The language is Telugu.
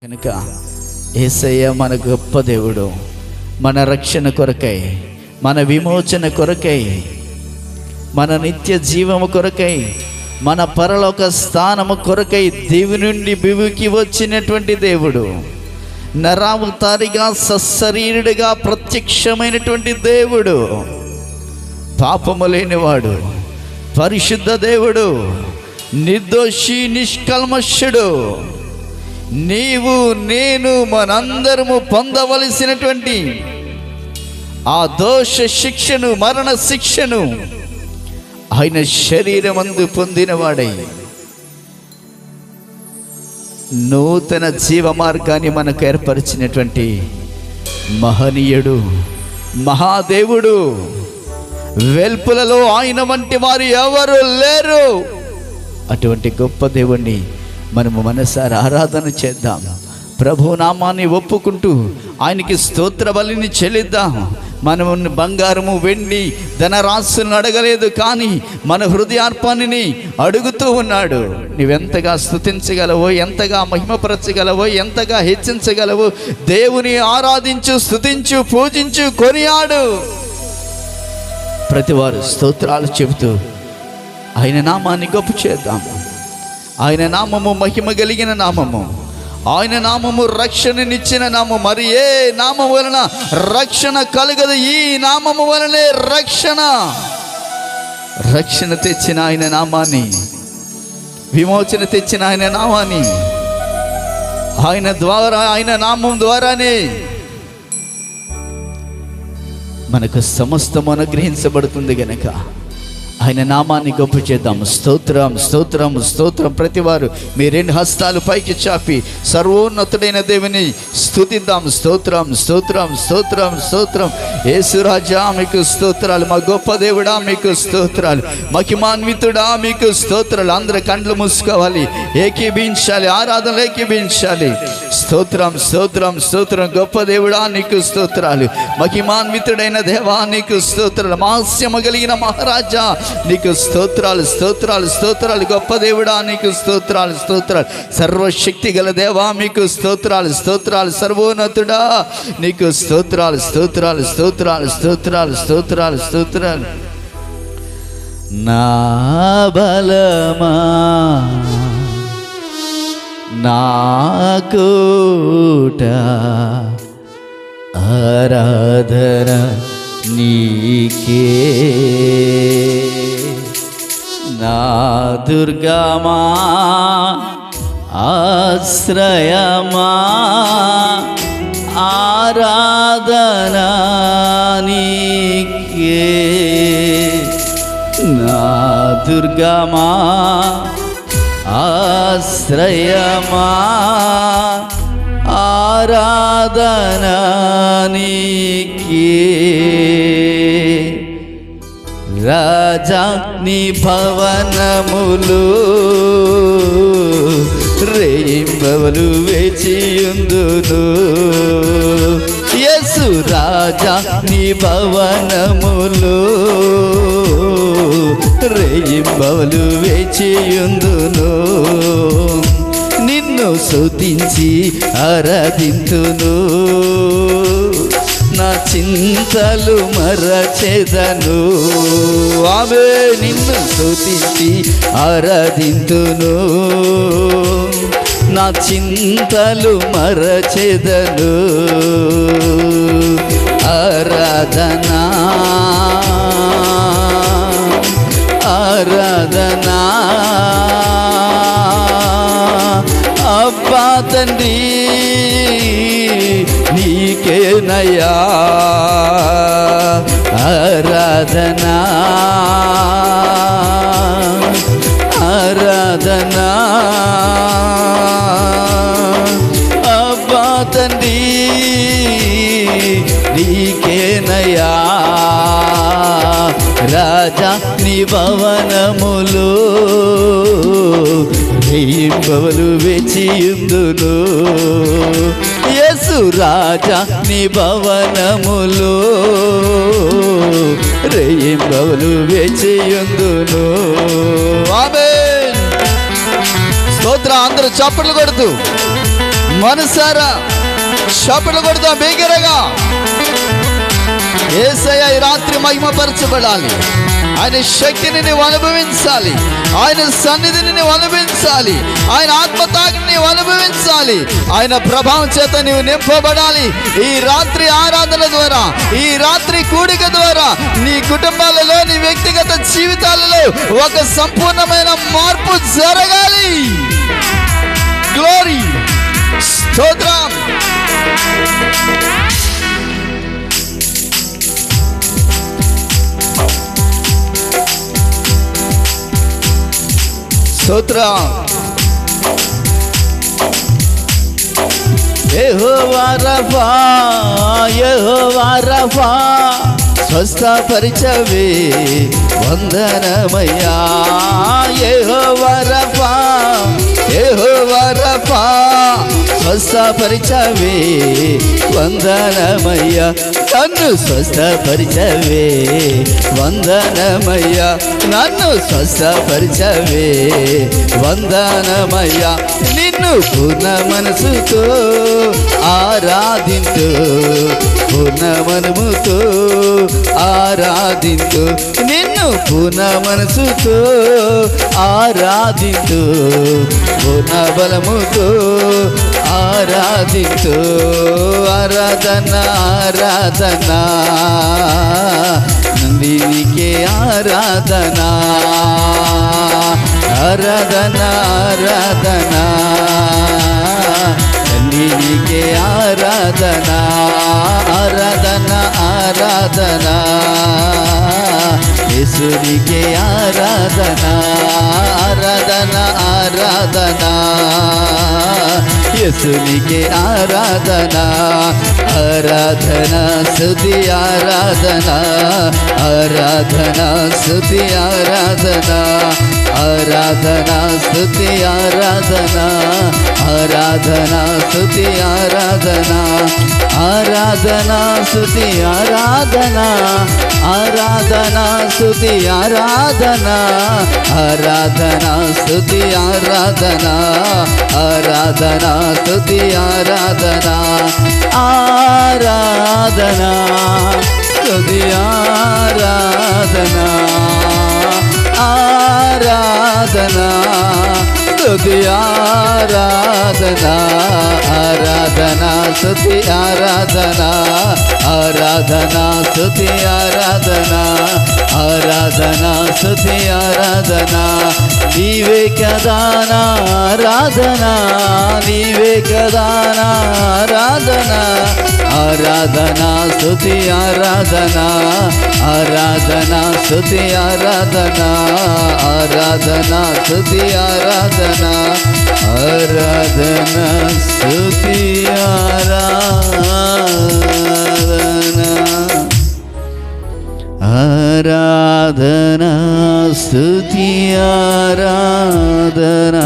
కనుక యేసయ్య మన గొప్ప దేవుడు, మన రక్షణ కొరకై, మన విమోచన కొరకై, మన నిత్య జీవము కొరకై, మన పరలోక స్థానము కొరకై దేవుని నుండి భూమికి వచ్చినటువంటి దేవుడు, నరావతారిగా సశరీరుడిగా ప్రత్యక్షమైనటువంటి దేవుడు, పాపము లేనివాడు, పరిశుద్ధ దేవుడు, నిర్దోషి నిష్కల్మషుడు. నీవు నేను మనందరము పొందవలసినటువంటి ఆ దోష శిక్షను, మరణ శిక్షను ఆయన శరీరమందు పొందినవాడై నూతన జీవ మార్గాన్ని మనకు ఏర్పరిచినటువంటి మహనీయుడు, మహాదేవుడు. వెల్పులలో ఆయన వంటి వారు ఎవరు లేరు. అటువంటి గొప్ప దేవుణ్ణి మనము మనసారా ఆరాధన చేద్దాం. ప్రభు నామాన్ని ఒప్పుకుంటూ ఆయనకి స్తోత్ర బలిని చెల్లిద్దాం. మనము బంగారము, వెండి, ధనరాశులను అడగలేదు, కానీ మన హృదయార్పణని అడుగుతూ ఉన్నాడు. నువ్వెంతగా స్తుతించగలవో, ఎంతగా మహిమపరచగలవో, ఎంతగా హెచ్చించగలవో దేవుని ఆరాధించు, స్తుతించు, పూజించు, కొనియాడు. ప్రతివారు స్తోత్రాలు చెబుతూ ఆయన నామాన్ని గొప్ప చేద్దాము. ఆయన నామము మహిమ కలిగిన నామము, ఆయన నామము రక్షణనిచ్చిన నామము. మరి ఏ నామము వలన రక్షణ కలగదు? ఈ నామము వలనే రక్షణ తెచ్చిన ఆయన నామాన్ని, విమోచన తెచ్చిన ఆయన నామాన్ని, ఆయన ద్వారా, ఆయన నామం ద్వారానే మనకు సమస్తము అనుగ్రహించబడుతుంది. గనక ఆయన నామాన్ని గొప్ప చేద్దాం. స్తోత్రం, స్తోత్రం, స్తోత్రం. ప్రతివారు మీ రెండు హస్తాలు పైకి చాపి సర్వోన్నతుడైన దేవుని స్తుతిద్దాం. స్తోత్రం, స్తోత్రం, స్తోత్రం, స్తోత్రం. యేసురాజా మీకు స్తోత్రాలు, మా గొప్ప దేవుడా మీకు స్తోత్రాలు, మహిమాన్వితుడా మీకు స్తోత్రాలు. అందరూ కండ్లు మూసుకోవాలి, ఏకీభించాలి, ఆరాధనలు ఏకీభించాలి. స్తోత్రం, స్తోత్రం, స్తోత్రం. గొప్ప దేవుడా నీకు స్తోత్రాలు, మహిమాన్వితుడైన దేవా నీకు స్తోత్రాలు, మహాస్యము కలిగిన మహారాజా నీకు స్తోత్రాలు, స్తోత్రాలు, స్తోత్రాలు. గొప్ప దేవుడా నీకు స్తోత్రాలు, స్తోత్రాలు. సర్వశక్తి గల దేవా మీకు స్తోత్రాలు, స్తోత్రాలు. సర్వోన్నతుడా నీకు స్తోత్రాలు, స్తోత్రాలు, స్తోత్రాలు, స్తోత్రాలు, స్తోత్రాలు, స్తోత్రాలు. నా బలమా, నా కోట, ఆరాధన నీకే. నా దుర్గమా, ఆశ్రయమా, ఆరాధన నీకే. నా దుర్గమా, ఆశ్రయమా, ఆరాధన నీకే. రాజా నీ భవనములు రేయింబవలు వేచియుందును. యేసు రాజా నీ భవనములు రేయింబవలు వేచియుందును. నిన్ను స్తుతించి ఆరాధింతును, నా చింతలు మరచెదను. ఆమె నిన్ను స్తుతించి ఆరాధింతును, నా చింతలు మరచెదను. ఆరాధనా, ఆరాధనా. అబ్బా తండ్రి నీకేనయ్యా ఆరాధనా, ఆరాధనా. అబ్బా తండ్రి నీకేనయ్యా. రాజా నీ భవనములు రేయింబవలు వేచియుందును. యేసు రాజా నీ భవనములో రేయింబవలు వేచియుందును. ఆమేన్. స్తోత్రం. అందరూ చప్పట్లు కొడుతూ మనసారా చప్పట్లు కొడతాం బిగ్గరగా. యేసయ్య ఈ రాత్రి మహిమపరచబడాలి. ఆయన శక్తిని నీవు అనుభవించాలి. ఆయన సన్నిధిని నీవు అనుభవించాలి. ఆయన ఆత్మతాగ్ని నీవు అనుభవించాలి. ఆయన ప్రభావం చేత నీవు నింపబడాలి. ఈ రాత్రి ఆరాధన ద్వారా, ఈ రాత్రి కూడిక ద్వారా నీ కుటుంబాలలో, నీ వ్యక్తిగత జీవితాలలో ఒక సంపూర్ణమైన మార్పు జరగాలి. గ్లోరీ, స్తోత్రం. స్తోత్రం. యెహోవా రఫా, యెహోవా రఫా, స్వస్థపరిచవే వందనమయ్యా. యెహోవా రఫా, యెహోవా రఫా, స్వస్థపరిచవే వందనమయ్యా. నన్ను స్వస్థపరిచవే వందనమయ్యా. నన్ను స్వస్థపరిచవే వందనమయ్యా. నిన్ను పూర్ణ మనసుతో ఆరాధింతు, పూర్ణ మనముతో ఆరాధింతు. నిన్ను పూర్ణ మనసుతో ఆరాధింతు, పూర్ణ బలముతో ఆరాధింతు. ఆరాధన ఆరాధన నందినికే ఆరాధన, ఆరాధన ఆరాధన నందినికే ఆరాధన, ఆరాధన ఆరాధన యేసునికే ఆరాధన, ఆరాధన ఆరాధన యేసునికే ఆరాధన, ఆరాధన స్తుతి ఆరాధన, ఆరాధన స్తుతి ఆరాధన, ఆరాధన స్తుతి ఆరాధన, ఆరాధన స్తుతి ఆరాధన, ఆరాధన స్తుతి ఆరాధన, ఆరాధన స్తుతి ఆరాధన, ఆరాధన స్తుతి ఆరాధన, ఆరాధన స్తుతి ఆరాధన, ఆరాధన స్తుతి ఆరాధన, ఆరాధన స్తుతి ఆరాధన, ఆరాధన స్తుతి ఆరాధన, ఆరాధన స్తుతి ఆరాధన, ఆరాధన స్తుతి ఆరాధన. నీవే కదా నా ఆరాధన, నీవే కదా నా ఆరాధన, ఆరాధన స్తుతి ఆరాధన, ఆరాధన స్తుతి ఆరాధన, ఆరాధన స్తుతి ఆరాధన, ఆరాధన స్తుతి ఆరాధన, ఆరాధన స్తుతి ఆరాధన.